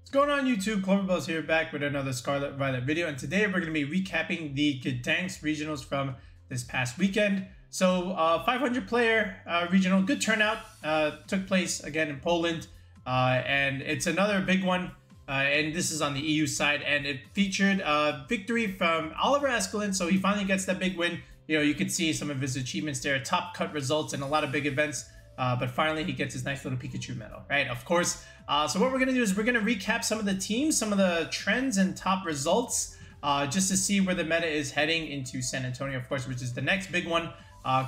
What's going on YouTube? Cloverbells here, back with another Scarlet Violet video, and today we're going to be recapping the Gdansk regionals from this past weekend. So 500 player regional, good turnout, took place again in Poland, and it's another big one, and this is on the EU side, and it featured victory from Oliver Escalante, so he finally gets that big win. You know, you can see some of his achievements there, top cut results in a lot of big events. But finally, he gets his nice little Pikachu medal, right? Of course. So what we're going to do is we're going to recap some of the teams, some of the trends and top results, just to see where the meta is heading into San Antonio, of course, which is the next big one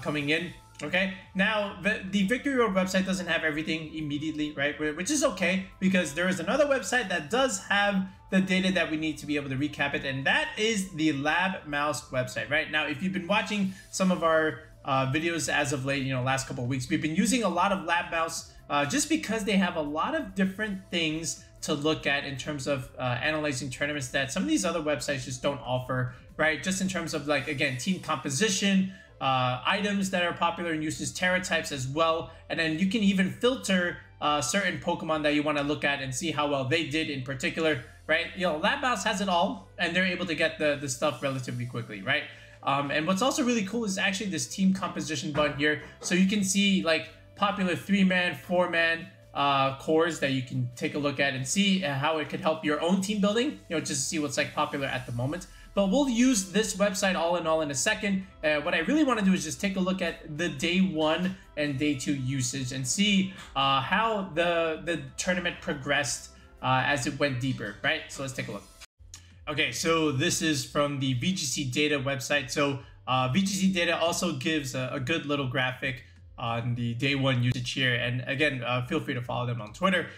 coming in. Okay, now the Victory Road website doesn't have everything immediately, right? Which is okay, because there is another website that does have the data that we need to be able to recap it, and that is the Lab Mouse website, right? Now, if you've been watching some of our videos as of late, you know, last couple of weeks, we've been using a lot of Lab Mouse just because they have a lot of different things to look at in terms of analyzing tournaments that some of these other websites just don't offer, right? Just in terms of, like, again, team composition, items that are popular and uses Terra types as well, and then you can even filter certain Pokemon that you want to look at and see how well they did in particular, right? You know, Lab Mouse has it all, and they're able to get the stuff relatively quickly, right? And what's also really cool is actually this team composition button here, so you can see like popular 3-man, 4-man cores that you can take a look at and see how it could help your own team building, you know, just to see what's like popular at the moment. But we'll use this website all in all in a second. What I really want to do is just take a look at the day 1 and day 2 usage and see how the tournament progressed as it went deeper, right? So let's take a look. Okay, so this is from the VGC data website. So VGC data also gives a good little graphic on the day 1 usage here, and again, feel free to follow them on Twitter.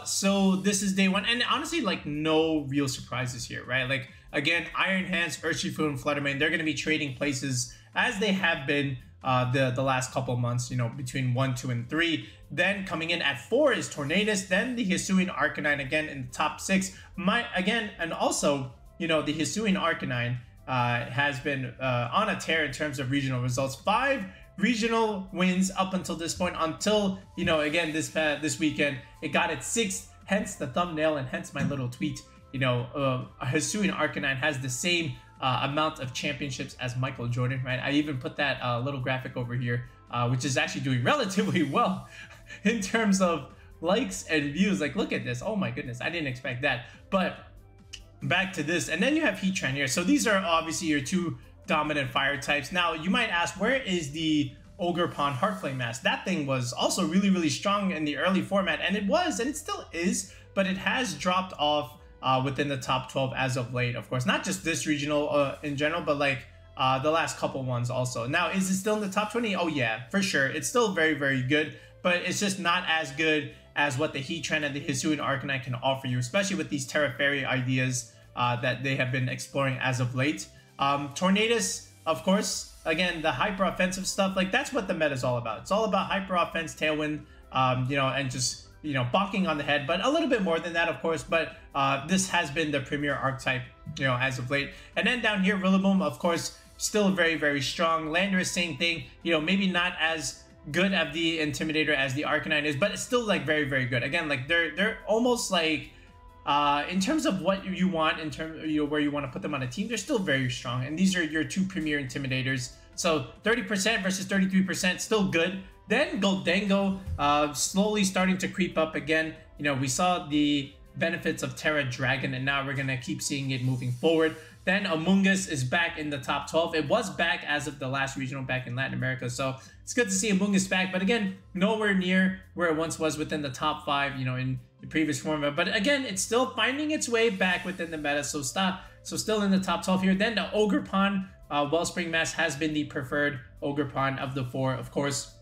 So this is day 1, and honestly, like, no real surprises here, right? Like, again, Iron Hands, Urshifu, and Fluttermane, they're going to be trading places as they have been the last couple months, you know, between 1, 2, and 3. Then coming in at 4 is Tornadus, then the Hisuian-Arcanine again in the top 6. And also, you know, the Hisuian-Arcanine has been on a tear in terms of regional results. 5 regional wins up until this point, until, you know, again, this weekend, it got its 6th, hence the thumbnail and hence my little tweet. You know, Hisuian-Arcanine has the same amount of championships as Michael Jordan, right? I even put that little graphic over here, which is actually doing relatively well in terms of likes and views. Like, look at this. Oh my goodness, I didn't expect that. But back to this, and then you have Heatran here. So these are obviously your 2 dominant fire types. Now, you might ask, where is the Ogerpon Heartflame Mask? That thing was also really, really strong in the early format, and it was, and it still is, but it has dropped off within the top 12 as of late, of course. Not just this regional in general, but like the last couple ones also. Now, is it still in the top 20? Oh yeah, for sure. It's still very, very good, but it's just not as good as what the Heatran and the Hisuian-Arcanine can offer you, especially with these Terra Fairy ideas that they have been exploring as of late. Tornadus, of course, again, the hyper offensive stuff, like, that's what the meta is all about. It's all about hyper offense, tailwind, you know, and just, you know, bonking on the head, but a little bit more than that, of course. But this has been the premier archetype, you know, as of late. And then down here, Rillaboom, of course, still very, very strong. Landorus, same thing, you know, maybe not as good of the Intimidator as the Arcanine is, but it's still, like, very, very good. Again, like, they're almost like, in terms of what you want, in terms of, you know, where you want to put them on a team, they're still very strong. And these are your 2 premier Intimidators. So 30% versus 33%, still good. Then Gholdengo, slowly starting to creep up again. You know, we saw the benefits of Terra Dragon, and now we're going to keep seeing it moving forward. Then Among Us is back in the top 12. It was back as of the last regional back in Latin America. So it's good to see Among Us back, but again, nowhere near where it once was within the top 5, you know, in the previous format. But again, it's still finding its way back within the meta. So still in the top 12 here. Then the Ogerpon Wellspring Mask has been the preferred Ogerpon of the 4, of course.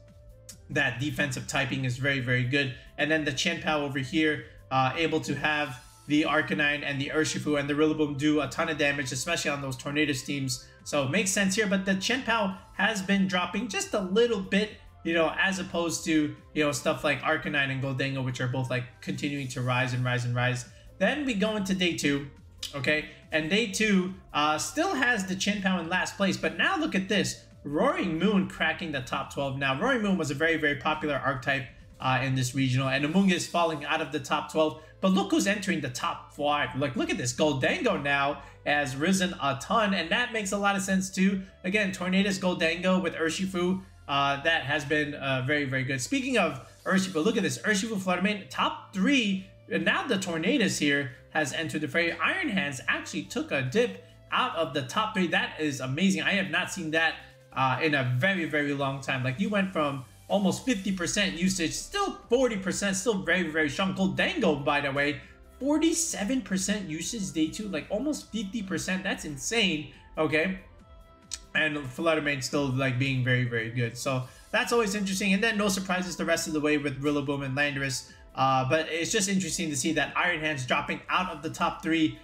That defensive typing is very, very good. And then the Chien-Pao over here, able to have the Arcanine and the Urshifu and the Rillaboom do a ton of damage, especially on those Tornadus teams. So it makes sense here, but the Chien-Pao has been dropping just a little bit, you know, as opposed to, you know, stuff like Arcanine and Gholdengo, which are both, like, continuing to rise and rise and rise. Then we go into day 2, okay? And day 2 still has the Chien-Pao in last place, but now look at this. Roaring Moon cracking the top 12. Now, Roaring Moon was a very, very popular archetype in this regional, and Among Us falling out of the top 12. But look who's entering the top 5. Like, look at this. Gholdengo now has risen a ton, and that makes a lot of sense too. Again, Tornadus, Gholdengo with Urshifu, that has been very, very good. Speaking of Urshifu, look at this. Urshifu, Fluttermane, top 3. And now the Tornadus here has entered the fray. Iron Hands actually took a dip out of the top 3. That is amazing. I have not seen that in a very, very long time. Like, you went from almost 50% usage, still 40%, still very, very strong. Gholdengo, by the way, 47% usage day 2, like almost 50%. That's insane. Okay. And Fluttermane still like being very, very good. So that's always interesting. And then no surprises the rest of the way with Rillaboom and Landorus. But it's just interesting to see that Iron Hands dropping out of the top 3.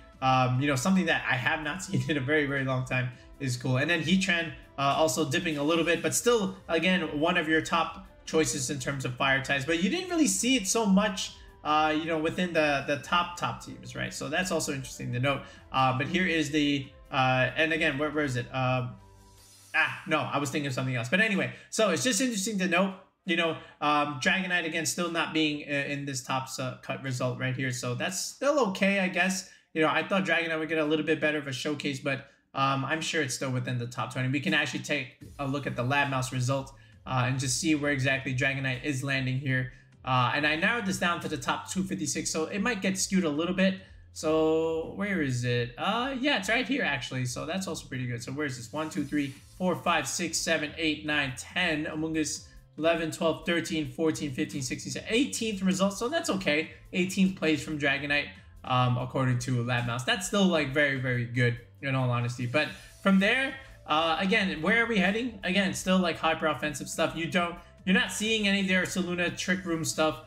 You know, something that I have not seen in a very, very long time is cool. And then Heatran also dipping a little bit, but still, again, one of your top choices in terms of fire types. But you didn't really see it so much, you know, within the top teams, right? So that's also interesting to note. But here is the, and again, where is it? No, I was thinking of something else. But anyway, so it's just interesting to note, you know, Dragonite, again, still not being in this top cut result right here. So that's still okay, I guess. You know, I thought Dragonite would get a little bit better of a showcase, but I'm sure it's still within the top 20. We can actually take a look at the Lab Mouse result and just see where exactly Dragonite is landing here. And I narrowed this down to the top 256, so it might get skewed a little bit. So where is it? Yeah, it's right here actually. So that's also pretty good. So where is this? 1, 2, 3, 4, 5, 6, 7, 8, 9, 10. Among Us 11, 12, 13, 14, 15, 16, 17, 18th result. So that's okay. 18th place from Dragonite, according to Lab Mouse. That's still like very, very good in all honesty. But from there, again, where are we heading? Again, still like hyper offensive stuff. You're not seeing any of their Saluna Trick Room stuff.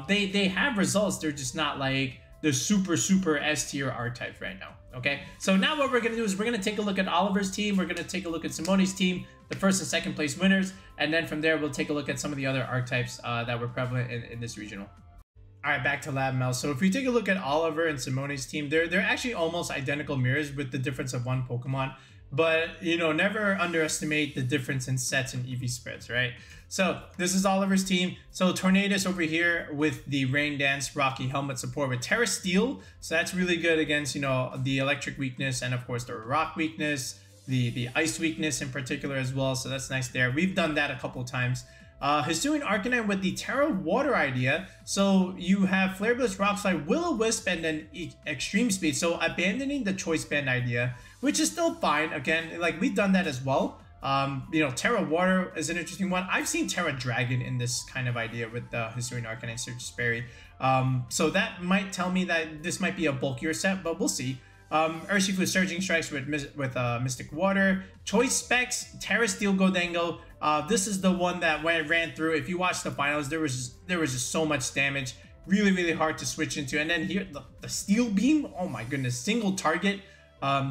They have results. They're just not like the super S tier archetypes right now. Okay, so now what we're gonna do is we're gonna take a look at Oliver's team. We're gonna take a look at Simone's team, the first and second place winners, and then from there we'll take a look at some of the other archetypes that were prevalent in this regional. All right, back to Lab Mouse. So if we take a look at Oliver and Simone's team, they're actually almost identical mirrors with the difference of one Pokemon. But, you know, never underestimate the difference in sets and EV spreads, right? So this is Oliver's team. So Tornadus over here with the Rain Dance Rocky Helmet support with Terra Steel. So that's really good against, you know, the electric weakness and of course the rock weakness, the ice weakness in particular as well. So that's nice there. We've done that a couple times. Hisuian-Arcanine with the Terra Water idea. So you have Flare Blitz, Rock Slide, Will-O-Wisp, and then Extreme Speed. So abandoning the Choice Band idea, which is still fine. Again, like we've done that as well. You know, Terra Water is an interesting one. I've seen Terra Dragon in this kind of idea with the Hisuian-Arcanine Surge Sperry. So that might tell me that this might be a bulkier set, but we'll see. Urshifu Surging Strikes with Mystic Water, Choice Specs, Terra Steel Gholdengo. This is the one that when it ran through, if you watch the finals, there was just so much damage. Really hard to switch into. And then here, the Steel Beam, oh my goodness, single target,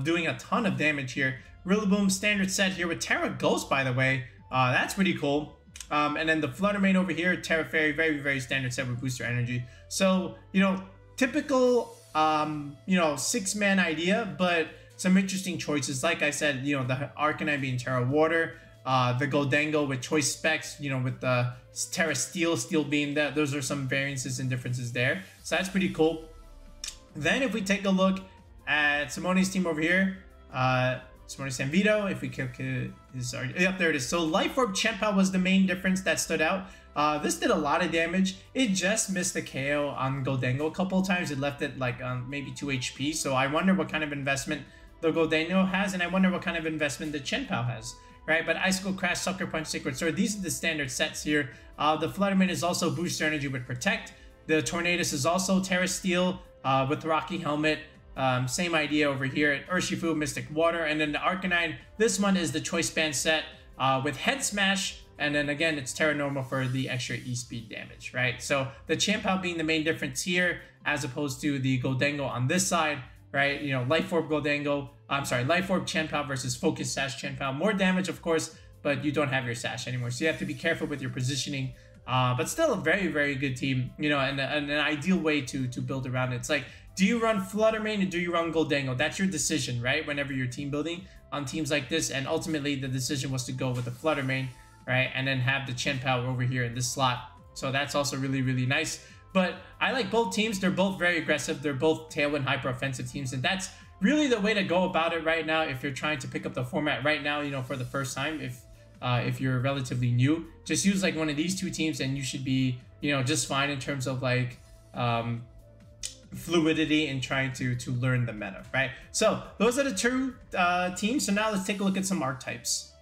doing a ton of damage here. Rillaboom standard set here with Terra Ghost, by the way. That's pretty cool. And then the Fluttermane over here, Terra Fairy, very standard set with booster energy. So, you know, typical you know, 6-man idea, but some interesting choices. Like I said, you know, the Arcanine being Terra Water, the Gholdengo with Choice Specs, you know, with the Terra Steel being that, those are some variances and differences there. So that's pretty cool. Then if we take a look at Simone's team over here, Simone Sanvito, if we click his, yep, there it is. So Life Orb Chien-Pao was the main difference that stood out. This did a lot of damage. It just missed the KO on Gholdengo a couple of times. It left it like maybe 2 HP. So I wonder what kind of investment the Gholdengo has, and I wonder what kind of investment the Chien-Pao has, right? But Icicle Crash, Sucker Punch, Sacred Sword, these are the standard sets here. The Fluttermane is also Booster Energy with Protect. The Tornadus is also Terra Steel with Rocky Helmet. Same idea over here. Urshifu, Mystic Water, and then the Arcanine. This one is the Choice Band set with Head Smash, and then again, it's Terra Normal for the extra E-Speed damage, right? So the Chien-Pao being the main difference here, as opposed to the Gholdengo on this side, right? You know, Life Orb Gholdengo, I'm sorry, Life Orb Chien-Pao versus Focus Sash Chien-Pao. More damage, of course, but you don't have your Sash anymore. So you have to be careful with your positioning. But still a very good team, you know, and an ideal way to build around it. It's like, do you run Fluttermane or do you run Gholdengo? That's your decision, right? Whenever you're team building on teams like this. And ultimately, the decision was to go with the Fluttermane, right? And then have the Chien-Pao over here in this slot. So that's also really nice. But I like both teams. They're both very aggressive. They're both Tailwind hyper offensive teams, and that's really the way to go about it right now if you're trying to pick up the format right now, you know, for the first time. If you're relatively new, just use like one of these two teams and you should be, you know, just fine in terms of like fluidity and trying to learn the meta, right? So those are the two teams. So now let's take a look at some archetypes.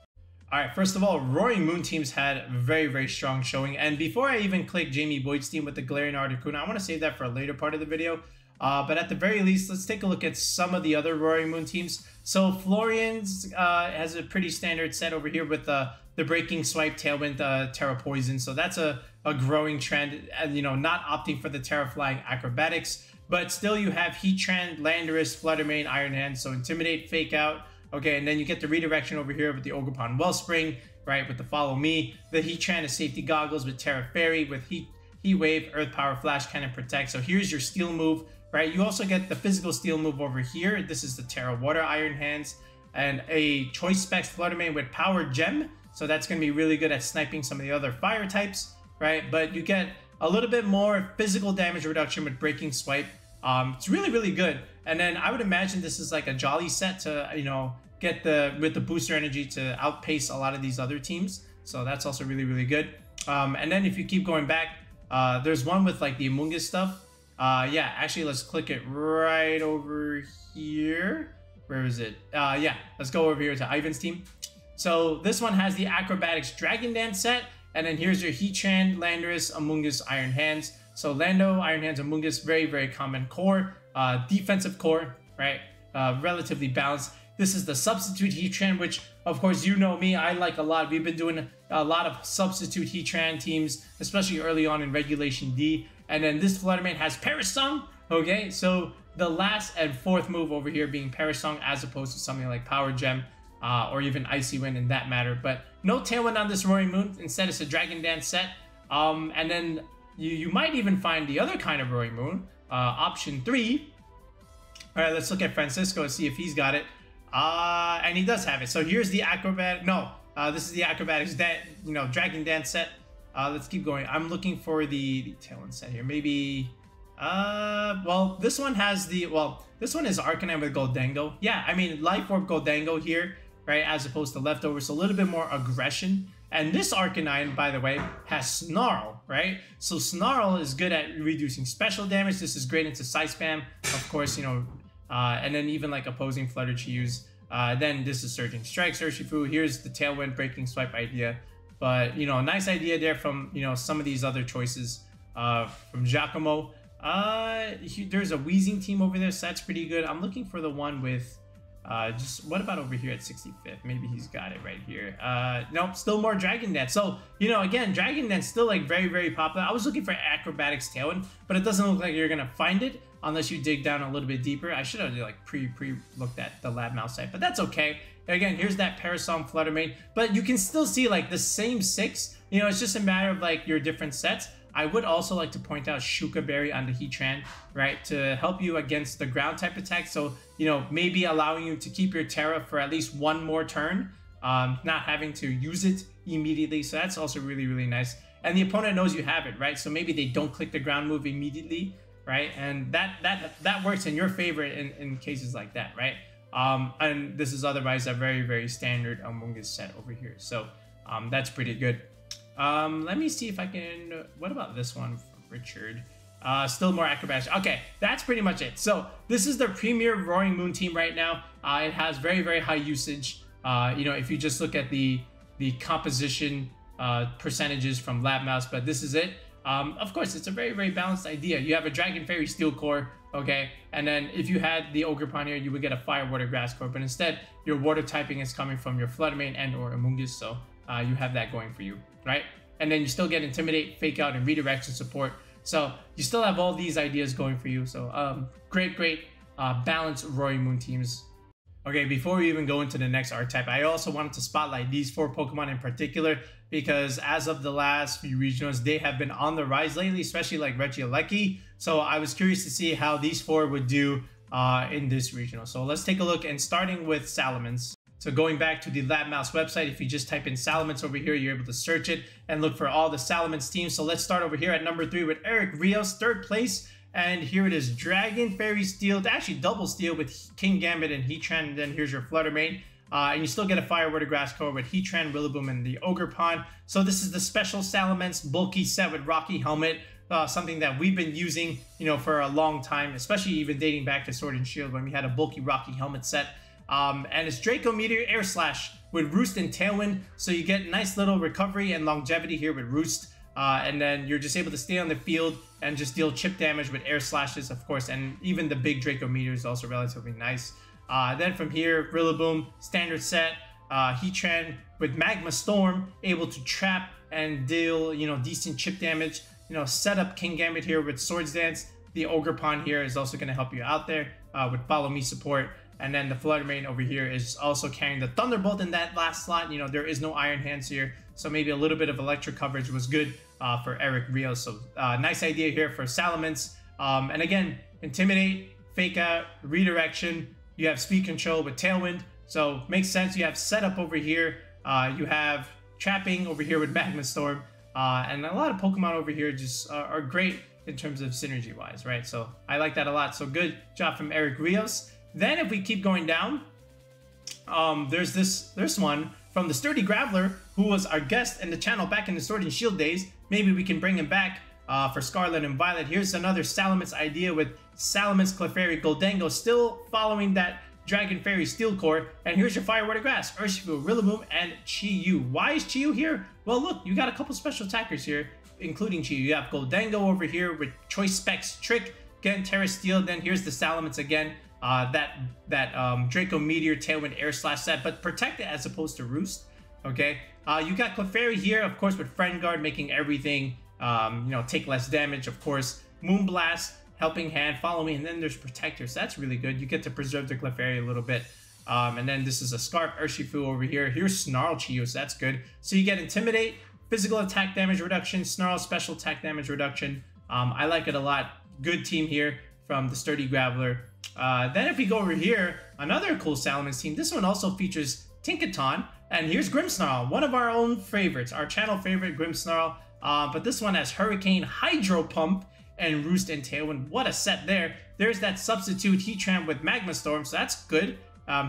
All right, first of all, Roaring Moon teams had very, very strong showing. And before I even click Jamie Boyd's team with the Galarian-Articuno, I want to save that for a later part of the video. But at the very least, let's take a look at some of the other Roaring Moon teams. So Florian's has a pretty standard set over here with the Breaking Swipe, Tailwind, Terra Poison. So that's a growing trend, and you know, not opting for the Terra Flying Acrobatics. But still, you have Heatran, Landorus, Flutter Mane, Iron Hand. So Intimidate, Fake Out. Okay, and then you get the redirection over here with the Ogerpon Wellspring, right, with the Follow Me. The Heatran is Safety Goggles with Terra Fairy, with Heat Wave, Earth Power, Flash Cannon, Protect. So here's your Steel move, right? You also get the physical Steel move over here. This is the Terra Water Iron Hands, and a Choice Specs Flutter Mane with Power Gem. So that's going to be really good at sniping some of the other fire types, right? But you get a little bit more physical damage reduction with Breaking Swipe. It's really, really good. And then I would imagine this is like a Jolly set to, you know, get with the booster energy to outpace a lot of these other teams. So that's also really, really good. And then if you keep going back, there's one with like the Among Us stuff. Yeah, actually, let's click it right over here. Where is it? Yeah, let's go over here to Ivan's team. So this one has the Acrobatics Dragon Dance set. And then here's your Heatran, Landorus, Among Us, Iron Hands. So Lando, Iron Hands, Among Us, very, very common core. Defensive core, right? Relatively balanced. This is the Substitute Heatran, which, of course, you know me, I like a lot. We've been doing a lot of Substitute Heatran teams, especially early on in regulationE. And then this Flutter Mane has Perish Song, okay? So the last and fourth move over here being Perish Song as opposed to something like Power Gem or even Icy Wind in that matter. But no Tailwind on this Roaring Moon. Instead, it's a Dragon Dance set. And then you might even find the other kind of Roaring Moon, option 3. All right, let's look at Francisco and see if he's got it. And he does have it. So here's the Acrobat. No, this is the Acrobatics Dragon Dance set. Let's keep going. I'm looking for the Tailwind set here. Maybe, well, this one has this one is Arcanine with gholdengo. Yeah, I mean, Life Orb gholdengo here, right, as opposed to Leftovers. So a little bit more aggression. And this Arcanine, by the way, has Snarl, right? So Snarl is good at reducing special damage. This is great into Psyspam, of course, you know, and then even like opposing Flutter Chews. Then this is Surging Strike, Urshifu. Here's the Tailwind Breaking Swipe idea. But, you know, a nice idea there from, you know, some of these other choices from Giacomo. There's a Wheezing team over there, so that's pretty good. I'm looking for the one with, what about over here at 65th? Maybe he's got it right here. Nope, still more Dragon Dance. So, you know, again, Dragon Dance still like very, very popular. I was looking for Acrobatics Tailwind, but it doesn't look like you're gonna find it unless you dig down a little bit deeper. I should have like pre-looked at the lab mouse site, but that's okay. Again, here's that Parasong Flutter Mane, but you can still see like the same 6. You know, it's just a matter of like your different sets. I would also like to point out Shuka Berry on the Heatran, right, to help you against the ground type attack. So, you know, maybe allowing you to keep your Terra for at least one more turn, not having to use it immediately. So that's also really, really nice. And the opponent knows you have it, right? So maybe they don't click the ground move immediately, right? And that works in your favor in cases like that, right? And this is otherwise a very, very standard Among Us set over here. So that's pretty good. Let me see if I can, what about this one from Richard? Still more acrobatics. Okay, that's pretty much it. So this is the premier Roaring Moon team right now. It has very, very high usage. You know, if you just look at the composition percentages from Lab Mouse, but this is it. Of course, it's a very, very balanced idea. You have a Dragon Fairy Steel Core, okay? And then if you had the Ogerpon here, you would get a Fire, Water, Grass Core, but instead, your water typing is coming from your Flutter Mane and or Among Us, so you have that going for you, right? And then you still get Intimidate, Fake Out, and Redirection support. So you still have all these ideas going for you. So great, balanced Roaring Moon teams. Okay, before we even go into the next archetype, I also wanted to spotlight these 4 Pokemon in particular because as of the last few regionals, they have been on the rise lately, especially like Regieleki. So I was curious to see how these 4 would do in this regional. So let's take a look, and starting with Salamence. So going back to the Lab Mouse website, if you just type in Salamence over here, you're able to search it and look for all the Salamence teams. So let's start over here at number 3 with Eric Rios, 3rd place. And here it is, Dragon, Fairy Steel, actually double steel with Kingambit and Heatran. And then here's your Fluttermane. And you still get a Fire Word of Grass core with Heatran, Rillaboom, and the Ogerpon. So this is the special Salamence bulky set with Rocky Helmet. Something that we've been using, for a long time, especially even dating back to Sword and Shield when we had a bulky Rocky Helmet set. And it's Draco Meteor Air Slash with Roost and Tailwind. So you get nice little recovery and longevity here with Roost. And then you're just able to stay on the field and just deal chip damage with Air Slashes, of course. And even the big Draco Meteor is also relatively nice. Then from here, Rillaboom, standard set. Heatran with Magma Storm, able to trap and deal, decent chip damage. Set up Kingambit here with Swords Dance. The Ogerpon here is also going to help you out there with Follow Me support. And then the Fluttermane over here is also carrying the Thunderbolt in that last slot. There is no Iron Hands here, so maybe a little bit of electric coverage was good for Eric Rios. So nice idea here for Salamence. And again, Intimidate, Fake Out, Redirection. You have Speed Control with Tailwind, so makes sense. You have Setup over here. You have Trapping over here with Magma Storm. And a lot of Pokemon over here just are great in terms of synergy-wise, right? So I like that a lot. So good job from Eric Rios. Then if we keep going down, there's this one from the Sturdy Graveler, who was our guest in the channel back in the Sword and Shield days. Maybe we can bring him back for Scarlet and Violet. Here's another Salamence idea with Salamence, Clefairy, Gholdengo, still following that Dragon Fairy Steel Core. And here's your Fire Word of Grass, Urshifu, Rillaboom, and Chi-Yu. Why is Chi-Yu here? Well, look, you got a couple special attackers here, including Chi-Yu. You have Gholdengo over here with Choice Specs Trick, again, Terra Steel. Then here's the Salamence again. That Draco Meteor, Tailwind, Air Slash set, but protected as opposed to Roost. Okay, you got Clefairy here, of course, with Friend Guard, making everything take less damage. Of course, Moonblast, Helping Hand, Follow Me, and then there's Protector. So that's really good. You get to preserve the Clefairy a little bit. And then this is a Scarf Urshifu over here. Here's Snarl Chi-Yu, so that's good. So you get Intimidate, physical attack damage reduction, Snarl special attack damage reduction. I like it a lot. Good team here from the Sturdy Graveler. Then if we go over here, another cool Salamence team. This one also features Tinkaton, and here's Grimmsnarl, one of our own favorites, our channel favorite Grimmsnarl. But this one has Hurricane, Hydro Pump, and Roost and Tailwind. What a set there. There's that substitute Heatran with Magma Storm, so that's good.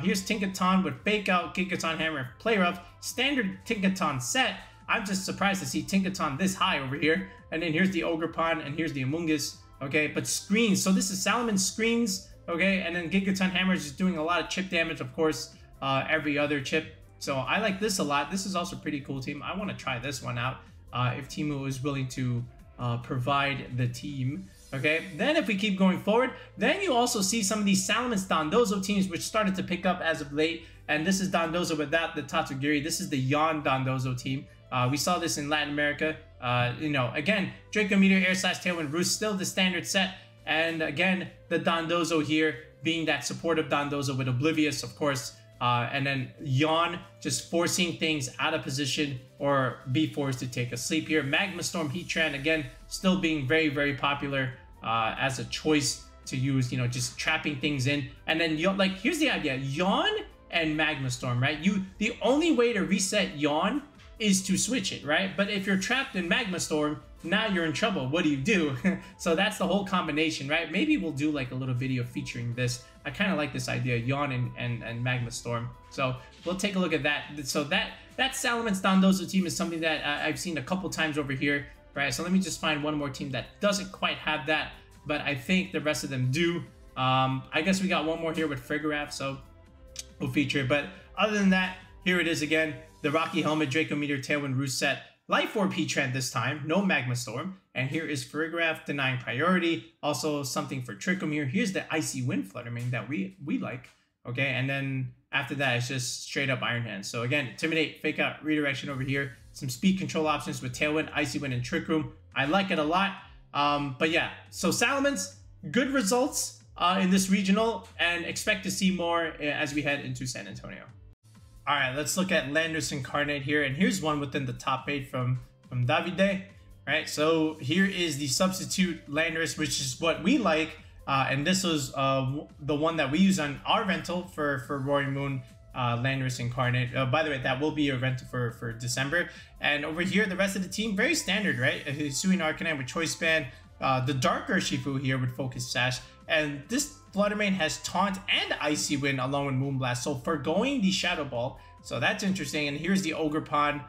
Here's Tinkaton with Fake Out, Gigaton Hammer, Play Rough, standard Tinkaton set. I'm just surprised to see Tinkaton this high over here. And then here's the Ogerpon, and here's the Amoonguss. Okay, but screens. So this is Salamence screens. Okay, and then Gigaton Hammer is just doing a lot of chip damage, of course, every other chip. So I like this a lot. This is also a pretty cool team. I want to try this one out if Temu is willing to provide the team. Okay, then if we keep going forward, then you also see some of these Salamence Dondozo teams which started to pick up as of late. And this is Dondozo without the Tatsugiri. This is the Yon Dondozo team. We saw this in Latin America. Again, Draco Meteor, Air Slash, Tailwind, Roost, still the standard set. And again, the Dondozo here being that supportive Dondozo with Oblivious, of course. And then Yawn just forcing things out of position or be forced to take a sleep here. Magma Storm, Heatran, again, still being very, very popular as a choice to use, just trapping things in. And then, here's the idea. Yawn and Magma Storm, right? The only way to reset Yawn is to switch it, right? But if you're trapped in Magma Storm, now you're in trouble. What do you do? So that's the whole combination, right? Maybe we'll do like a little video featuring this. I kind of like this idea, Yawn and Magma Storm. So we'll take a look at that. So that Salamence Dondozo team is something that I've seen a couple times over here, right? So let me just find one more team that doesn't quite have that, but I think the rest of them do. I guess we got one more here with Frigoraph, so we'll feature it. But other than that, here it is again. The Rocky Helmet, Draco Meteor, Tailwind, Roost set. Life Orb Heatran this time, no Magma Storm. And here is Frigoraph denying priority. Also something for Trichomere. Here's the Icy Wind Fluttermane that we like. Okay, and then after that, it's just straight up Iron Hand. So again, Intimidate, Fake Out, Redirection over here. Some speed control options with Tailwind, Icy Wind, and Trick Room. I like it a lot. But yeah, so Salamence, good results in this regional, and expect to see more as we head into San Antonio. All right, let's look at Landorus Incarnate here, and here's one within the top 8 from Davide, right? So here is the substitute Landorus, which is what we like, and this was the one that we use on our rental for Roaring Moon Landorus Incarnate. By the way, that will be a rental for December. And over here, the rest of the team, very standard, right? Hisuian-Arcanine with Choice Band, the Dark Urshifu here with Focus Sash, and this Fluttermane has Taunt and Icy Wind along with Moonblast, so forgoing the Shadow Ball. So that's interesting. And here's the Ogerpon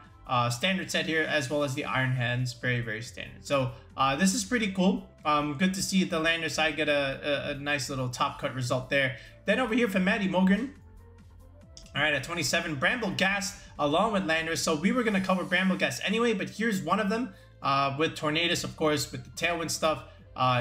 standard set here, as well as the Iron Hands, very standard. So this is pretty cool. Good to see the Lander side get a nice little top cut result there. Then over here for Maddie Morgan, all right, at 27, Brambleghast along with Landorus. So we were going to cover Brambleghast anyway, but here's one of them with Tornadus, of course, with the Tailwind stuff.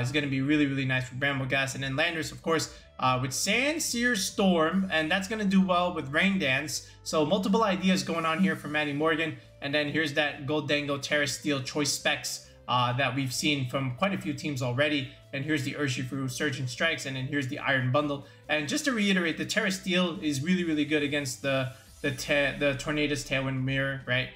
Is going to be really nice for Brambleghast. And then Landorus, of course, with Sandsear Storm, and that's going to do well with Rain Dance. So multiple ideas going on here for Maddie Morgan. And then here's that Gholdengo Terra Steel choice specs that we've seen from quite a few teams already. And here's the Urshifu Surging Strikes, and then here's the Iron Bundle. And just to reiterate, the Terra Steel is really good against the Tornadus Tailwind Mirror, right?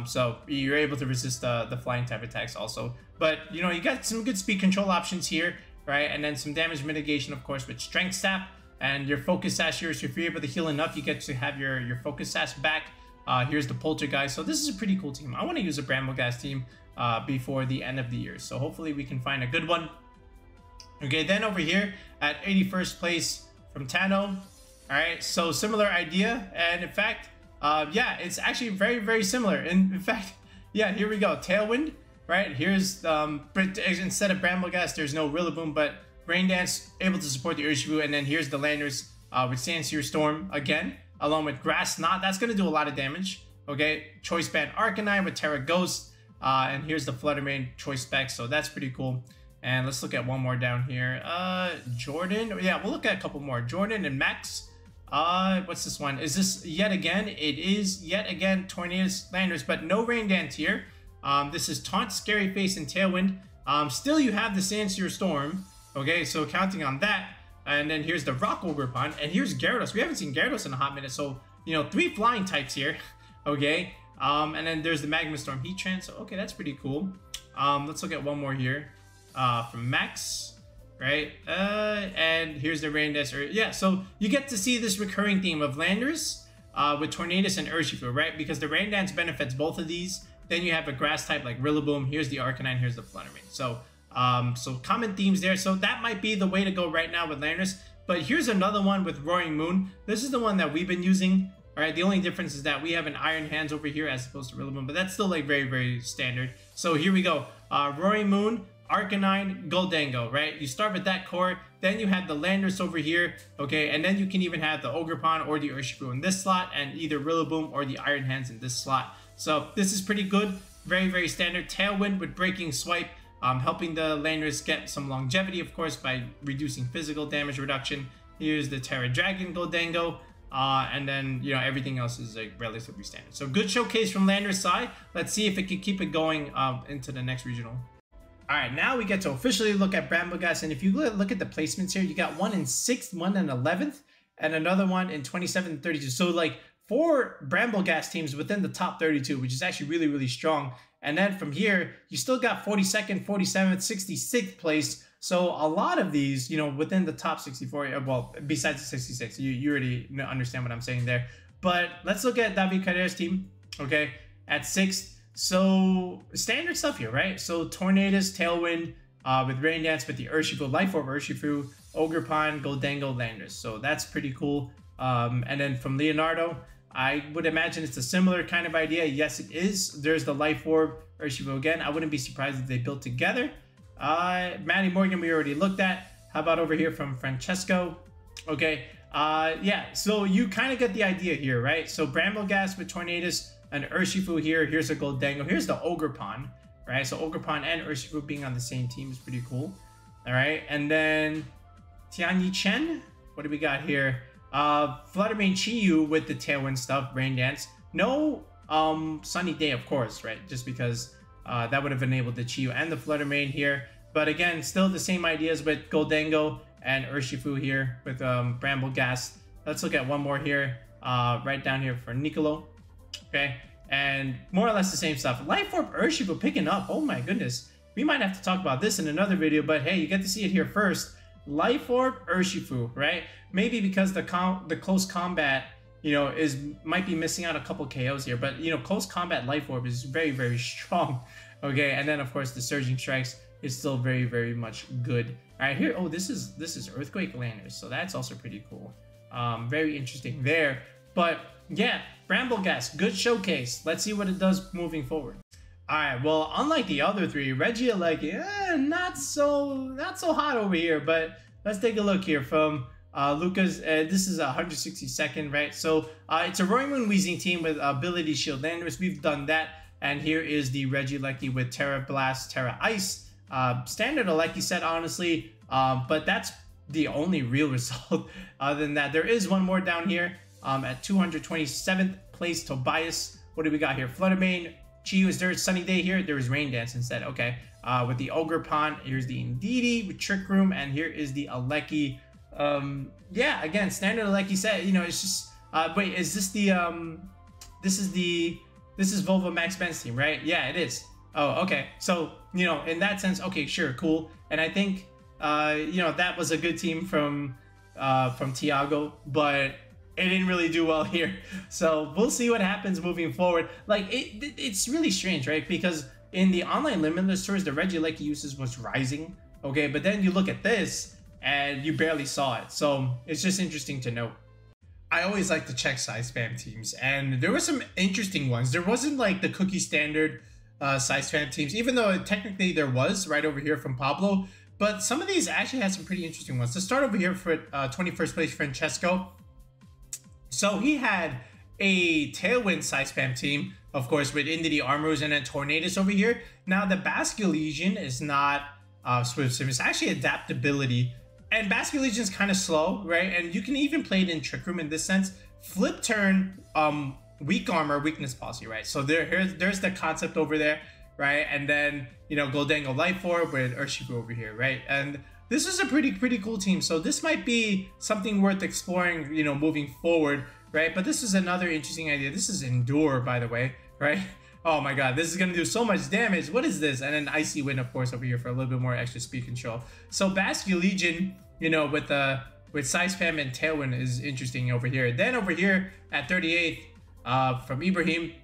So you're able to resist the flying type attacks also. But, you know, you got some good speed control options here, right? And then some damage mitigation, of course, with Strength Sap. And your Focus Sash here, so if you're able to heal enough, you get to have your Focus Sash back. Here's the Poltergeist. So this is a pretty cool team. I want to use a Brambleghast team before the end of the year. So hopefully we can find a good one. Okay, then over here at 81st place from Tano. All right, so similar idea. And in fact, yeah, it's actually very similar. And in fact, yeah, here we go. Tailwind, right? Here's, instead of Brambleghast, there's no Rillaboom, but Rain Dance able to support the Urshifu. And then here's the Landorus with Sandsear Storm again, along with Grass Knot. That's going to do a lot of damage. Okay, Choice Band Arcanine with Terra Ghost. And here's the Fluttermane choice spec. So that's pretty cool. And let's look at one more down here. Jordan. Yeah, we'll look at a couple more. Jordan and Max. What's this one? Is this yet again? It is yet again Tornadus Landorus, but no Rain Dance here. This is Taunt, Scary Face, and Tailwind. Still you have the Sandsear Storm. Okay, so counting on that. And then here's the Rock Ogerpon. And here's Gyarados. We haven't seen Gyarados in a hot minute. So, you know, 3 flying types here. Okay. And then there's the Magma Storm Heatran. So, okay, that's pretty cool. Let's look at one more here. From Max, right? And here's the Rain Dance. Yeah, so you get to see this recurring theme of Landorus with Tornadus and Urshifu, right? Because the Rain Dance benefits both of these. Then you have a grass type like Rillaboom. Here's the Arcanine. Here's the Fluttermane. So, so common themes there. So that might be the way to go right now with Landorus. But here's another one with Roaring Moon. This is the one that we've been using. All right, the only difference is that we have an Iron Hands over here as opposed to Rillaboom, but that's still like very standard. So here we go. Roaring Moon, Arcanine, Gholdengo, right? You start with that core, then you have the Landorus over here, okay? And then you can even have the Ogerpon or the Urshifu in this slot, and either Rillaboom or the Iron Hands in this slot. So this is pretty good, very standard. Tailwind with Breaking Swipe, helping the Landorus get some longevity, of course, by reducing physical damage reduction. Here's the Terra Dragon Gholdengo, and then, you know, everything else is like relatively standard. So good showcase from Landorus side. Let's see if it can keep it going into the next regional. All right, now we get to officially look at Brambleghast, and if you look at the placements here, you got one in 6th, one in 11th, and another one in 27th and 32. So like 4 Brambleghast teams within the top 32, which is actually really strong. And then from here, you still got 42nd, 47th, 66th place. So a lot of these, you know, within the top 64, well, besides the 66, you already understand what I'm saying there. But let's look at David Carrera's team, okay, at 6th. So standard stuff here, right? So Tornadus, Tailwind, with Rain Dance, with the Urshifu, Life Orb Urshifu, Ogerpon, Gholdengo, Landorus. So that's pretty cool. And then from Leonardo, I would imagine it's a similar kind of idea. Yes, it is. There's the Life Orb Urshifu again. I wouldn't be surprised if they built together. Maddie Morgan, we already looked at. How about over here from Francesco? Okay. Yeah, so you kind of get the idea here, right? So Brambleghast with Tornadus, and Urshifu here. Here's a Gholdengo. Here's the Ogerpon, right? So Ogerpon and Urshifu being on the same team is pretty cool. All right, and then Tianyi Chen. What do we got here? Fluttermane Chiyu with the Tailwind stuff, Rain Dance. No Sunny Day, of course, right? Just because that would have enabled the Chiyu and the Fluttermane here. But again, still the same ideas with Gholdengo and Urshifu here with Brambleghast. Let's look at one more here, right down here for Nicolo. Okay, and more or less the same stuff. Life Orb Urshifu picking up. Oh my goodness. We might have to talk about this in another video, but hey, you get to see it here first. Life Orb Urshifu, right? Maybe because the close combat you know, might be missing out a couple KOs here. But, you know, close combat Life Orb is very, very strong. Okay, and then of course the Surging Strikes is still very, very much good. All right, here, oh, this is Earthquake Landers, so that's also pretty cool. Very interesting there. But yeah, Brambleghast, good showcase. Let's see what it does moving forward. All right, well, unlike the other three, Regieleki, not so hot over here. But let's take a look here from Lucas. This is 162nd, right? So it's a Roaring Moon Wheezing team with ability Shield Landers. We've done that. And here is the Regieleki with Terra Blast, Terra Ice. Standard Aleki set, honestly, but that's the only real result. Other than that, there is one more down here at 227th place, Tobias. What do we got here? Fluttermane, Chiyu. Is there a Sunny Day here? There is Rain Dance instead. Okay. With the Ogre Pond, here's the Indeedee with Trick Room, and here is the Aleki. Yeah, again, standard Aleki set. You know, it's just wait, is this the this is Volvo Max Ben's team, right? Yeah, it is. Oh, okay. So, you know, in that sense, okay, sure, cool. And I think, you know, that was a good team from Tiago, but it didn't really do well here. So we'll see what happens moving forward. Like, it's really strange, right? Because in the online Limitless tours, the Regieleki usage was rising, okay? But then you look at this, and you barely saw it. So it's just interesting to note. I always like to check Psyspam teams, and there were some interesting ones. There wasn't like the cookie standard Psyspam teams, even though technically there was right over here from Pablo, but some of these actually had some pretty interesting ones. To start over here for 21st place, Francesco. So he had a Tailwind Psyspam team, of course, with Indeedee, Armors, and then Tornadus over here. Now the Basculegion is not Swift Sim, it's actually Adaptability. And Basculegion is kind of slow, right? And you can even play it in Trick Room in this sense. Flip turn, weak armor, weakness policy, right? So there's the concept over there, right? And then, you know, gholdengo Life Orb with Urshifu over here, right? And this is a pretty cool team. So this might be something worth exploring, you know, moving forward, right? But this is another interesting idea. This is Endure, by the way, right? Oh my god, this is going to do so much damage. What is this? And then Icy Wind, of course, over here for a little bit more extra speed control. So Basculegion, you know, with Psyspam and Tailwind is interesting over here. Then over here at 38th, from Ibrahim,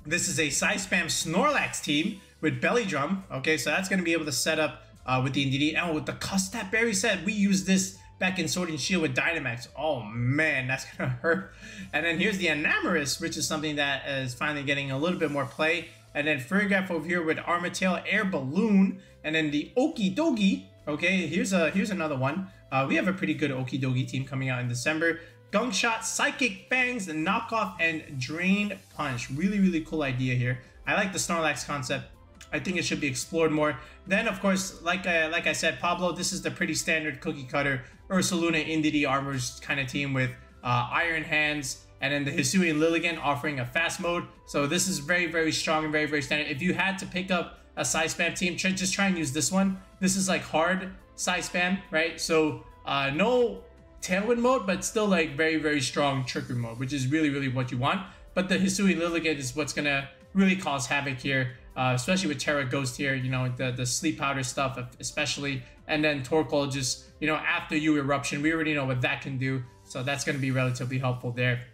this is a Psyspam Snorlax team with Belly Drum. Okay, so that's going to be able to set up with the Indeedee. And with the Custap Berry set, we used this back in Sword and Shield with Dynamax. Oh man, that's gonna hurt. And then here's the Enamorus, which is something that is finally getting a little bit more play. And then Furgraph over here with Armatail, Air Balloon, and then the Okidogi. Okay, here's another one. We have a pretty good Okidogi team coming out in December. Gunk Shot, Psychic Fangs, Knockoff, and Drain Punch. Really cool idea here. I like the Snorlax concept. I think it should be explored more. Then, of course, like I said, Pablo, this is the pretty standard cookie cutter Ursaluna Indeedee Armors kind of team with Iron Hands, and then the Hisuian Lilligant offering a fast mode. So this is very strong and very standard. If you had to pick up a Psyspam team, just try and use this one. This is like hard Psyspam, right? So no Tailwind mode, but still like very strong Trick Room mode, which is really what you want. But the Hisuian Lilligant is what's gonna really cause havoc here. Especially with Terra Ghost here, you know, the Sleep Powder stuff especially, and then Torkoal just, you know, after you Eruption, we already know what that can do, so that's going to be relatively helpful there.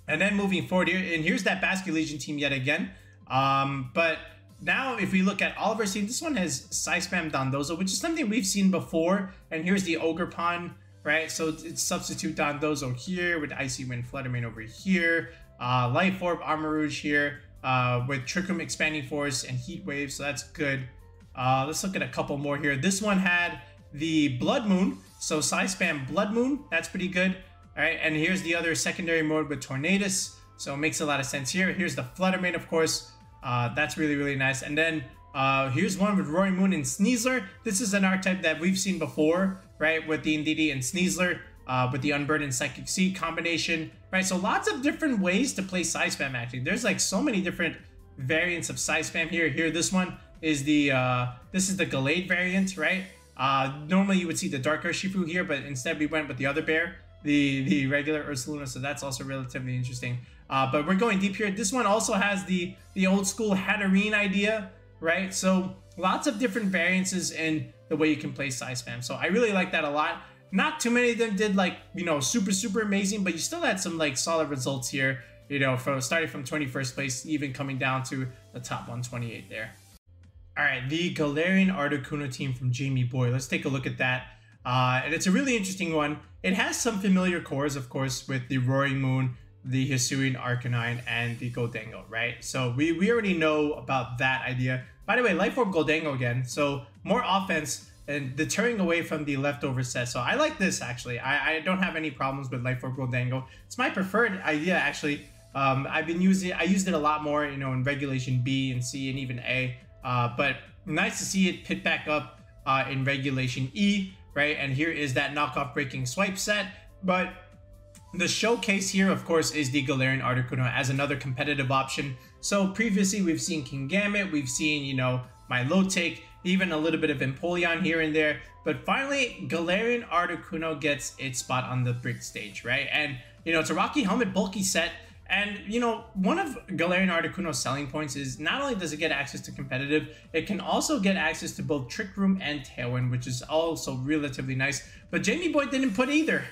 And then moving forward here, and here's that Basculegion team yet again, but now if we look at all of our teams, this one has Psyspam Dondozo, which is something we've seen before, and here's the Ogre Pond, right? So it's substitute Dondozo here with Icy Wind, Fluttermane over here, Life Orb, Armor Rouge here, with Trick Room, Expanding Force, and Heat Wave, so that's good. Let's look at a couple more here. This one had the Blood Moon, so Psyspam Blood Moon, that's pretty good. All right, and here's the other secondary mode with Tornadus, so it makes a lot of sense here. Here's the Fluttermane, of course. That's really nice. And then here's one with Roaring Moon and Sneasler. This is an archetype that we've seen before, right, with the Indeedee and Sneasler, with the Unburdened Psychic Seed combination, right? So lots of different ways to play Psyspam, actually. There's like so many different variants of Psyspam here. This one is the this is the Gallade variant, right? Normally you would see the Dark Urshifu here, but instead we went with the other bear, the regular Ursaluna, so that's also relatively interesting. But we're going deep here. This one also has the old school Hatterene idea, right? So lots of different variances in the way you can play Psyspam. So I really like that a lot. Not too many of them did like, you know, super amazing, but you still had some like solid results here, you know, from starting from 21st place, even coming down to the top 128 there. All right, the Galarian-Articuno team from Jamie Boy. Let's take a look at that. And it's a really interesting one. It has some familiar cores, of course, with the Roaring Moon, the Hisuian-Arcanine, and the Gholdengo, right? So we already know about that idea. By the way, Life Orb Gholdengo again. So more offense and deterring away from the leftover set. So I like this, actually. I don't have any problems with Life Orb Gholdengo. It's my preferred idea, actually. I used it a lot more, you know, in Regulation B and C and even A. But nice to see it pit back up in Regulation E, right? And here is that knockoff breaking swipe set. But the showcase here, of course, is the Galarian-Articuno as another competitive option. So previously, we've seen Kingambit, we've seen, you know, Milotic, even a little bit of Empoleon here and there. But finally, Galarian-Articuno gets its spot on the big stage, right? And, you know, it's a Rocky Helmet bulky set. And, you know, one of Galarian-Articuno's selling points is not only does it get access to competitive, it can also get access to both Trick Room and Tailwind, which is also relatively nice. But Jamie Boy didn't put either.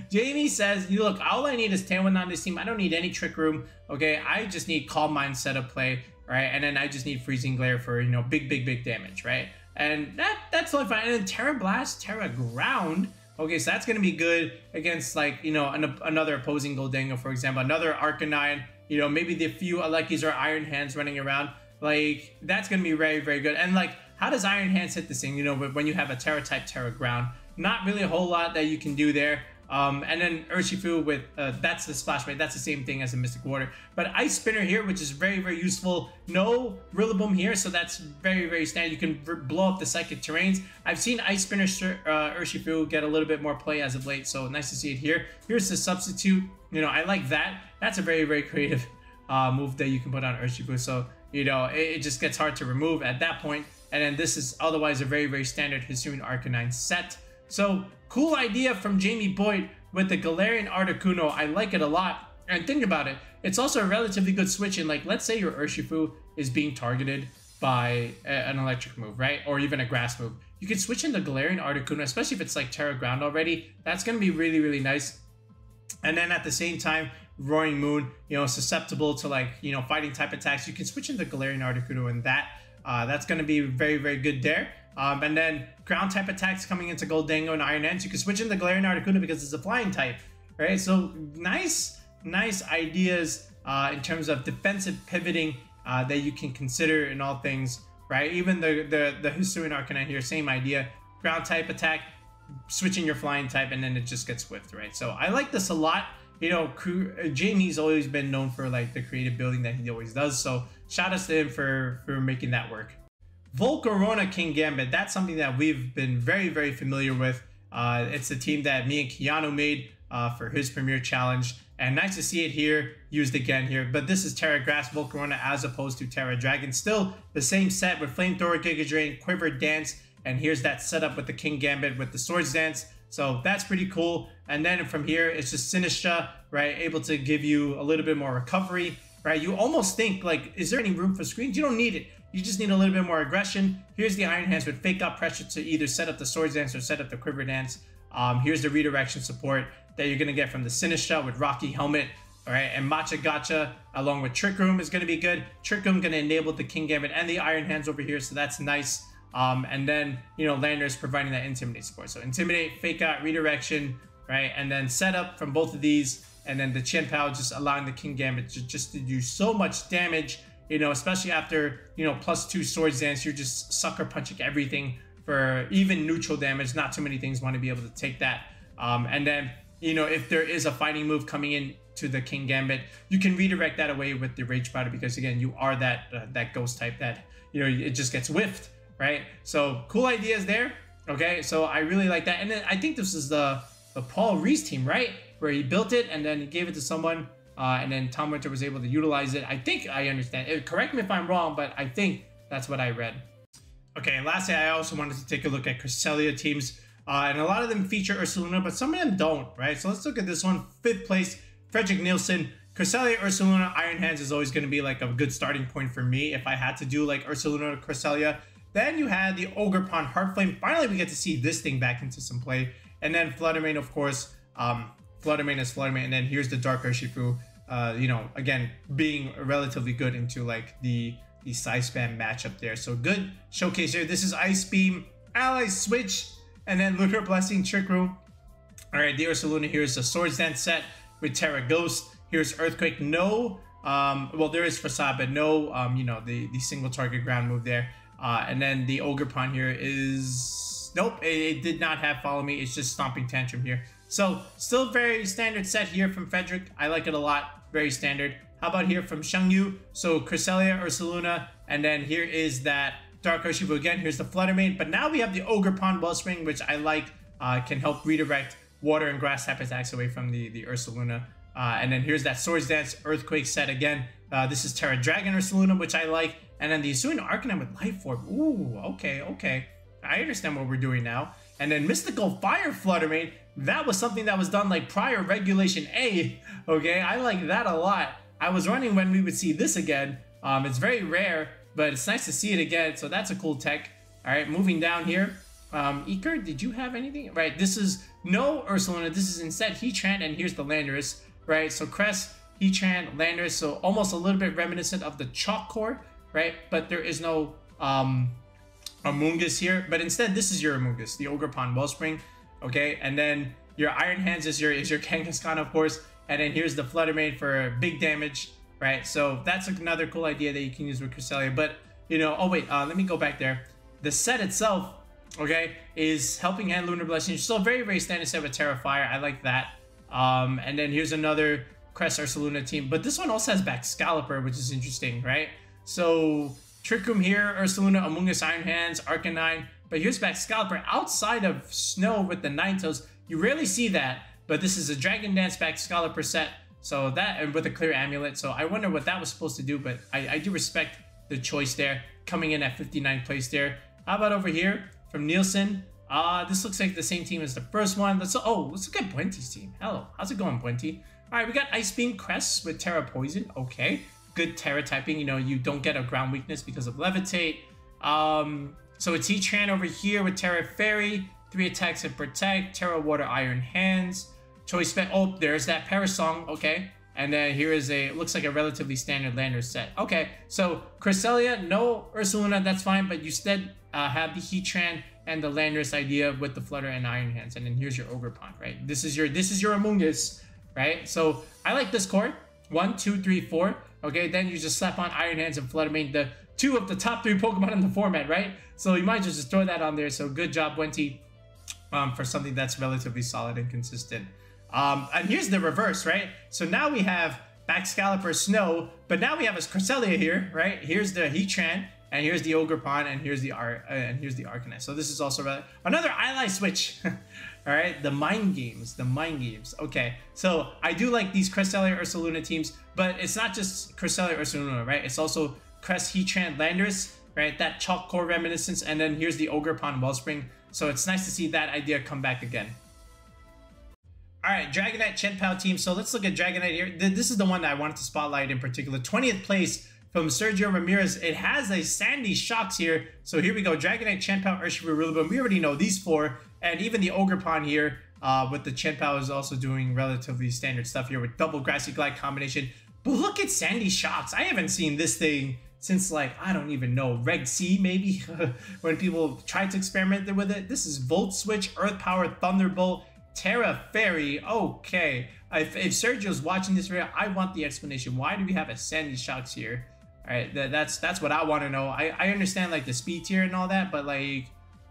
Jamie says, look, all I need is Tailwind on this team. I don't need any Trick Room, okay? I just need Calm Mind setup play, right? And then I just need Freezing Glare for, you know, big damage, right? And that's totally fine. And then Terra Blast, Terra Ground. Okay, so that's going to be good against, like, you know, another opposing Gholdengo, for example, another Arcanine, you know, maybe the few Alekis or Iron Hands running around. Like, that's going to be very good. And, like, how does Iron Hands hit this thing, you know, when you have a Terra type Terra Ground? Not really a whole lot that you can do there. And then Urshifu with, that's the Splash Blade. That's the same thing as a Mystic Water. But Ice Spinner here, which is very useful. No Rillaboom here, so that's very standard. You can blow up the Psychic Terrains. I've seen Ice Spinner Urshifu get a little bit more play as of late, so nice to see it here. Here's the substitute. You know, I like that. That's a very creative move that you can put on Urshifu. So, you know, it just gets hard to remove at that point. And then this is otherwise a very standard Hisuian-Arcanine set. So, cool idea from Jamie Boyd with the Galarian-Articuno. I like it a lot. And think about it. It's also a relatively good switch in, like, let's say your Urshifu is being targeted by an electric move, right? Or even a grass move. You can switch in the Galarian-Articuno, especially if it's like Terra Ground already. That's going to be really nice. And then at the same time, Roaring Moon, you know, susceptible to, like, you know, fighting type attacks. You can switch into Galarian-Articuno and that's going to be very good there. And then ground type attacks coming into Gholdengo and Iron Hands. You can switch into Galarian-Articuno because it's a flying type, right? So nice ideas in terms of defensive pivoting that you can consider in all things, right? Even the Hisuian-Arcanine here, same idea. Ground type attack, switching your flying type, and then it just gets whiffed, right? So I like this a lot. You know, Jamie's always been known for, like, the creative building that he always does. So shout out to him for making that work. Volcarona Kingambit, that's something that we've been very familiar with. It's the team that me and Keanu made for his Premier Challenge. And nice to see it here, used again here. But this is Terra Grass Volcarona as opposed to Terra Dragon. Still the same set with Flamethrower, Giga Drain, Quiver Dance. And here's that setup with the Kingambit with the Swords Dance. So that's pretty cool. And then from here, it's just Sinistra, right? Able to give you a little bit more recovery, right? You almost think, like, is there any room for screens? You don't need it. You just need a little bit more aggression. Here's the Iron Hands with Fake Out Pressure to either set up the Swords Dance or set up the Quiver Dance. Here's the redirection support that you're going to get from the Sinistra with Rocky Helmet. All right, and Matcha Gotcha along with Trick Room is going to be good. Trick Room going to enable the Kingambit and the Iron Hands over here, so that's nice. And then, you know, Landorus providing that Intimidate support. So Intimidate, Fake Out, Redirection, right? And then setup from both of these. And then the Chien-Pao just allowing the Kingambit just to do so much damage, you know, especially after, you know, +2 Swords Dance. You're just sucker punching everything for even neutral damage. Not too many things want to be able to take that. And then, you know, if there is a fighting move coming in to the Kingambit, you can redirect that away with the Rage Powder because, again, you are that ghost type that, you know, it just gets whiffed. Right, so cool ideas there. Okay, so I really like that, and then I think this is the Paul Reese team, right, where he built it and then he gave it to someone, and then Tom Winter was able to utilize it. I think I understand. Correct me if I'm wrong, but I think that's what I read. Okay, lastly, I also wanted to take a look at Cresselia teams, and a lot of them feature Ursaluna, but some of them don't. Right, so let's look at this one. 5th place, Frederick Nielsen. Cresselia, Ursaluna, Iron Hands is always going to be like a good starting point for me if I had to do like Ursaluna or Cresselia. Then you had the Ogre Pond Heartflame. Finally, we get to see this thing back into some play. And then Fluttermane, of course, Fluttermane is Fluttermane. And then here's the Dark Urshifu, you know, again, being relatively good into like the Psyspam matchup there. So good showcase here. This is Ice Beam, Ally Switch, and then Lunar Blessing, Trick Room. All right, the Ursaluna, here's the Swords Dance set with Terra Ghost. Here's Earthquake, no, well, there is Facade, but no, you know, the single target ground move there. And then the Ogerpon here is, nope, it did not have Follow Me. It's just Stomping Tantrum here. So still very standard set here from Frederick. I like it a lot, very standard. How about here from Shangyu? So Cresselia, Ursaluna, and then here is that Dark Urshifu again. Here's the Fluttermane, but now we have the Ogerpon Wellspring, which I like, can help redirect water and grass type attacks away from the Ursaluna. And then here's that Swords Dance Earthquake set again. This is Terra Dragon Ursaluna, which I like. And then the Hisuian-Arcanine with Life Orb. Ooh, okay. I understand what we're doing now. And then Mystical Fire Fluttermane. That was something that was done like prior regulationE. Okay, I like that a lot. I was running when we would see this again. It's very rare, but it's nice to see it again. So that's a cool tech. All right, moving down here. Iker, did you have anything? Right, this is no Ursaluna. This is instead Heatran, and here's the Landorus. Right, so Crest, Heatran, Landorus. So almost a little bit reminiscent of the Chalk Core, right? But there is no Amoonguss here. But instead, this is your Amoonguss, the Ogerpon Wellspring. Okay, and then your Iron Hands is your Kangaskhan, of course. And then here's the Fluttermane for big damage, right? So that's another cool idea that you can use with Cresselia. But, you know, oh wait, let me go back there. The set itself, okay, is Helping Hand, Lunar Blessing. Still very, very standard set with Terra Fire. I like that. And then here's another Crest Ursaluna team. But this one also has back Scalper, which is interesting, right? So Trick Room here, Ursaluna, Amoonguss, Iron Hands, Arcanine. But here's back Scalper outside of Snow with the Ninetales. You rarely see that. But this is a Dragon Dance back Scalper set. So that, and with a clear amulet. So I wonder what that was supposed to do. But I do respect the choice there. Coming in at 59th place there. How about over here from Nielsen? This looks like the same team as the first one. Let's look at Buente's team. Hello, how's it going, Buente? All right, we got Ice Beam Crest with Terra Poison. Okay, good Terra typing. You know, you don't get a ground weakness because of Levitate. So it's Heatran over here with Terra Fairy, 3 attacks and Protect, Terra Water Iron Hands, Choice Spec. Oh, there's that Parasong. Okay, and then here is looks like a relatively standard Lander set. Okay, so Cresselia, no Ursaluna, that's fine, but you instead have the Heatran and the Landorus idea with the Flutter and Iron Hands. And then here's your Ogerpon, right? This is your Amoonguss, right? So I like this core. 1, 2, 3, 4. Okay, then you just slap on Iron Hands and Fluttermane, the 2 of the top 3 Pokemon in the format, right? So you might as well just throw that on there. So good job, Buente, for something that's relatively solid and consistent. And here's the reverse, right? So now we have back Scalper Snow, but now we have a Cresselia here, right? Here's the Heatran, and here's the Ogerpon, and here's the Arcanine. So this is also another Ally Switch. All right, the mind games. Okay, so I do like these Cresselia Ursaluna teams, but it's not just Cresselia Ursaluna, right? It's also Crest, Heatran, Landorus, right? That Chalk Core reminiscence, and then here's the Ogerpon Wellspring. So it's nice to see that idea come back again. All right, Dragonite Chien-Pao team. So let's look at Dragonite here. This is the one that I wanted to spotlight in particular. 20th place from Sergio Ramirez. It has a Sandy Shocks here. So here we go. Dragonite, Chien-Pao, Urshifu, Rillaboom. We already know these 4. And even the Ogerpon here with the Chien-Pao is also doing relatively standard stuff here with double Grassy Glide combination. But look at Sandy Shocks. I haven't seen this thing since, like, I don't even know, Reg C maybe, when people tried to experiment with it. This is Volt Switch, Earth Power, Thunderbolt, Terra Fairy. Okay, if Sergio's watching this video, I want the explanation. Why do we have a Sandy Shocks here? All right, that's what I want to know. I understand like the speed tier and all that, but like,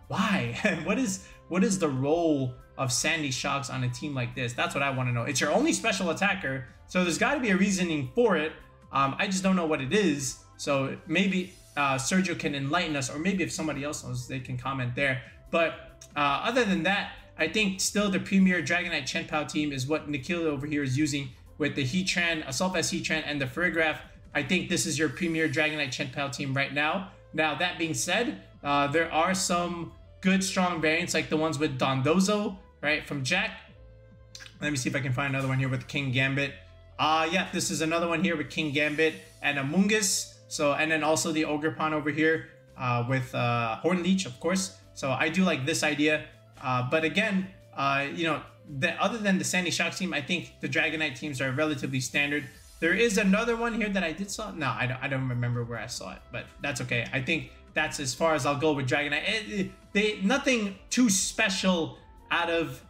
why? what is the role of Sandy Shocks on a team like this? That's what I want to know. It's your only special attacker, so there's got to be a reasoning for it. I just don't know what it is. So maybe Sergio can enlighten us, or maybe if somebody else knows, they can comment there. But other than that, I think still the premier Dragonite Chien-Pao team is what Nikhil over here is using with the Heatran, Assault Vest Heatran, and the Farigiraf. I think this is your premier Dragonite Chien-Pao team right now. Now, that being said, there are some good, strong variants like the ones with Dondozo, right, from Jack. Let me see if I can find another one here with Kingambit. Yeah, this is another one here with Kingambit and Amoonguss. So, and then also the Ogerpon over here with Hornleech, of course. So I do like this idea. But again, you know, other than the Sandy Shocks team, I think the Dragonite teams are relatively standard. There is another one here that I did saw. No, I don't remember where I saw it, but that's okay. I think that's as far as I'll go with Dragonite. Nothing too special out of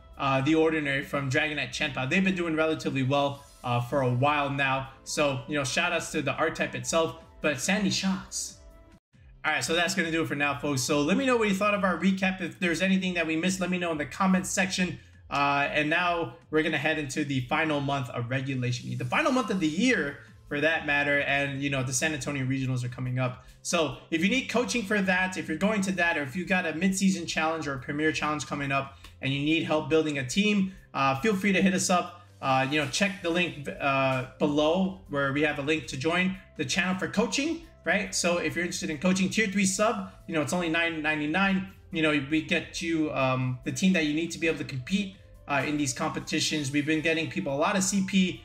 the ordinary from Dragonite Chien-Pao. They've been doing relatively well for a while now. So, you know, shout outs to the archetype itself, but Sandy Shocks. All right, so that's going to do it for now, folks. So let me know what you thought of our recap. If there's anything that we missed, let me know in the comments section. And now we're going to head into the final month of regulationE, the final month of the year for that matter. And, you know, the San Antonio regionals are coming up. So if you need coaching for that, if you're going to that, or if you got a mid-season challenge or a premier challenge coming up and you need help building a team, feel free to hit us up. You know, check the link below where we have a link to join the channel for coaching, right? So if you're interested in coaching, tier 3 sub, you know, it's only $9.99. You know, we get you the team that you need to be able to compete in these competitions. We've been getting people a lot of CP,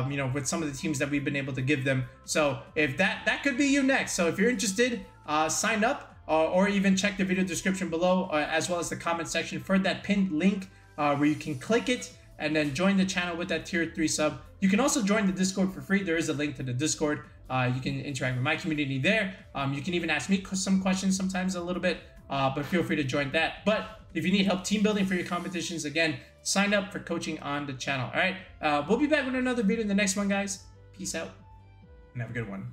you know, with some of the teams that we've been able to give them. So if that could be you next. So if you're interested, sign up or even check the video description below, as well as the comment section for that pinned link where you can click it and then join the channel with that tier 3 sub. You can also join the Discord for free. There is a link to the Discord. You can interact with my community there. You can even ask me some questions sometimes a little bit, but feel free to join that. But if you need help team building for your competitions, again, sign up for coaching on the channel. All right, we'll be back with another video in the next one, guys. Peace out and have a good one.